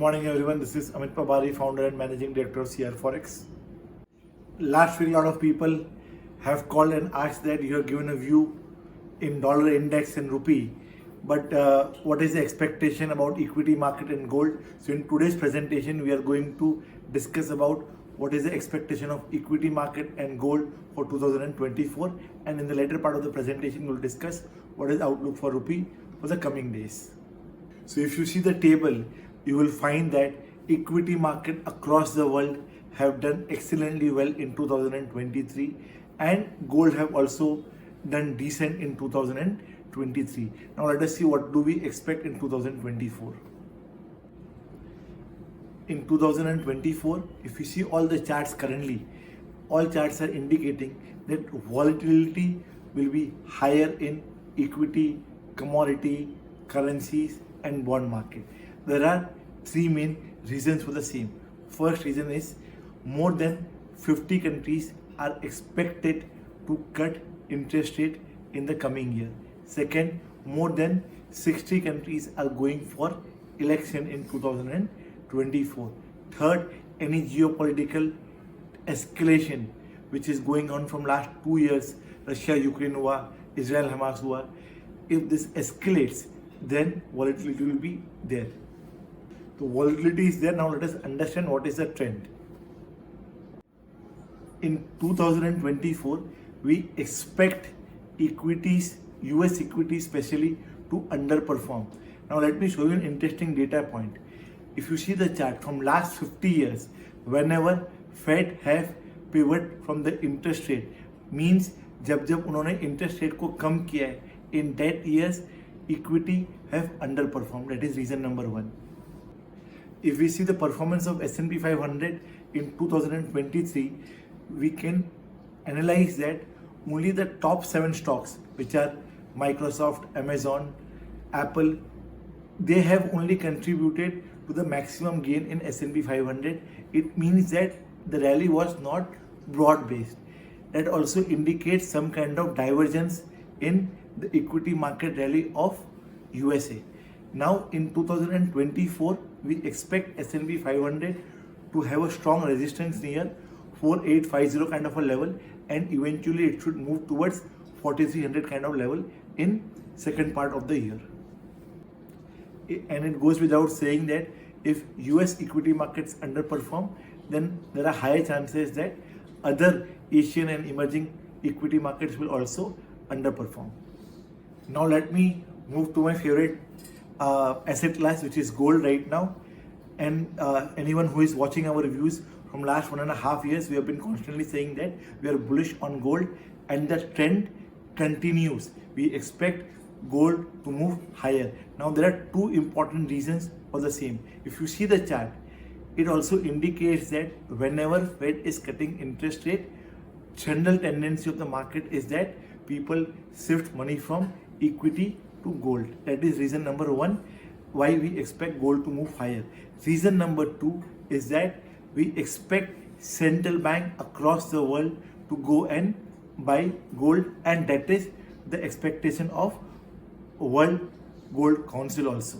morning everyone, this is Amit Pabari, founder and managing director of CR Forex. Last week a lot of people have called and asked that you have given a view in dollar index and rupee, but what is the expectation about equity market and gold? So in today's presentation we are going to discuss about what is the expectation of equity market and gold for 2024, and in the later part of the presentation we will discuss what is outlook for rupee for the coming days. So if you see the table, you will find that equity market across the world have done excellently well in 2023, and gold have also done decent in 2023. Now let us see what do we expect in 2024. In 2024, if you see all the charts currently, all charts are indicating that volatility will be higher in equity, commodity, currencies and bond market. There are three main reasons for the same. First reason is more than 50 countries are expected to cut interest rate in the coming year. Second, more than 60 countries are going for election in 2024. Third, any geopolitical escalation which is going on from last 2 years, Russia-Ukraine war, Israel-Hamas war, if this escalates, then volatility will be there. So volatility is there. Now let us understand what is the trend. In 2024, we expect equities, US equities especially, to underperform. Now let me show you an interesting data point. If you see the chart from last 50 years, whenever Fed have pivot from the interest rate, means जब उन्होंने interest rate को कम किया है, in that years equity have underperformed. That is reason number one. If we see the performance of S&P 500 in 2023, we can analyze that only the top 7 stocks, which are Microsoft, Amazon, Apple, they have only contributed to the maximum gain in S&P 500. It means that the rally was not broad-based. That also indicates some kind of divergence in the equity market rally of USA. Now in 2024, we expect S&P 500 to have a strong resistance near 4850 kind of a level, and eventually it should move towards 4300 kind of level in second part of the year. And it goes without saying that if US equity markets underperform, then there are higher chances that other Asian and emerging equity markets will also underperform. Now let me move to my favorite asset class, which is gold right now. And anyone who is watching our reviews from last 1.5 years, we have been constantly saying that we are bullish on gold, and the trend continues. We expect gold to move higher. Now there are two important reasons for the same. If you see the chart, it also indicates that whenever Fed is cutting interest rate, general tendency of the market is that people shift money from equity to gold. That is reason number one why we expect gold to move higher. Reason number two is that we expect central bank across the world to go and buy gold, and that is the expectation of World Gold Council also.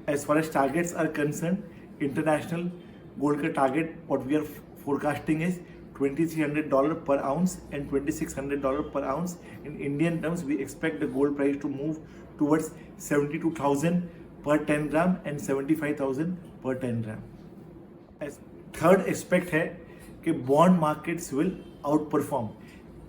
As far as targets are concerned, international gold ka target what we are forecasting is $2,300 per ounce and $2,600 per ounce. In Indian terms, we expect the gold price to move towards 72,000 per 10 gram and 75,000 per 10 gram. As third aspect है कि bond markets will outperform.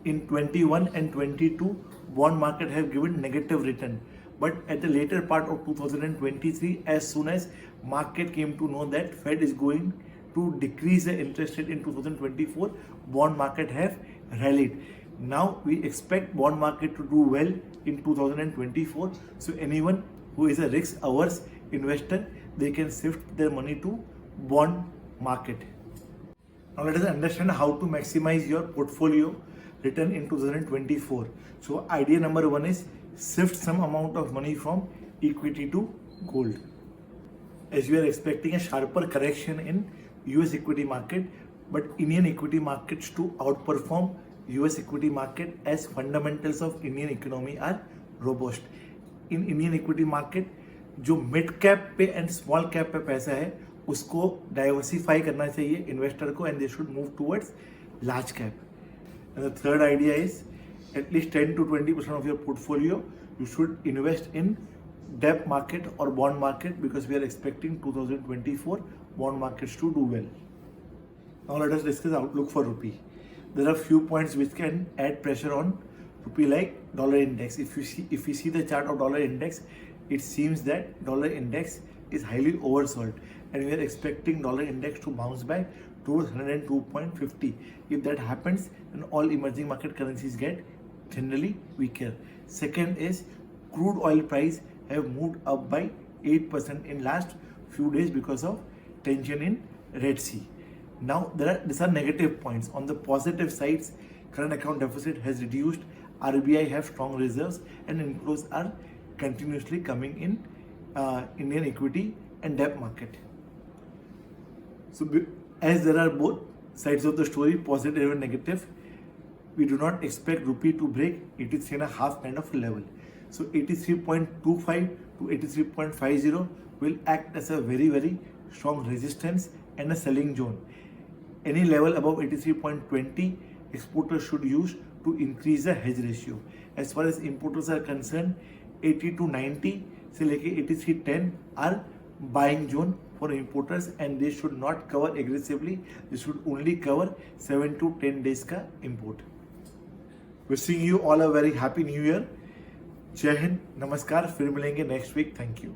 In 21 and 22, bond market have given negative return. But at the later part of 2023, as soon as market came to know that Fed is going to decrease the interest rate in 2024, bond market have rallied. Now we expect bond market to do well in 2024. So anyone who is a risk-averse investor, they can shift their money to bond market. Now let us understand how to maximize your portfolio return in 2024. So idea number one is shift some amount of money from equity to gold. As we are expecting a sharper correction in US equity market, but Indian equity markets to outperform US equity market as fundamentals of Indian economy are robust. In Indian equity market, जो mid cap पे and small cap पे पैसा है उसको diversify करना चाहिए investor को, and they should move towards large cap. And the third idea is at least 10 to 20% of your portfolio you should invest in debt market or bond market, because we are expecting 2024 bond markets to do well. Now let us discuss outlook for rupee. There are few points which can add pressure on rupee, like dollar index. If we see the chart of dollar index, it seems that dollar index is highly oversold, and we are expecting dollar index to bounce back towards 102.50. If that happens, then all emerging market currencies get generally weaker. Second is crude oil price have moved up by 8% in last few days because of tension in Red Sea. Now these are negative points. On the positive sides, current account deficit has reduced, RBI have strong reserves, and inflows are continuously coming in Indian equity and debt market. So as there are both sides of the story, positive and negative, we do not expect rupee to break 83.5 kind of level. So 83.25 to 83.50 will act as a very, very strong resistance and a selling zone. Any level above 83.20, exporters should use to increase the hedge ratio. As far as importers are concerned, 80 to 90 से लेके 83.10 are buying zone for importers, and they should not cover aggressively. They should only cover 7 to 10 days का import. Wishing you all a very happy new year. जय हिंद, नमस्कार, फिर मिलेंगे next week. Thank you.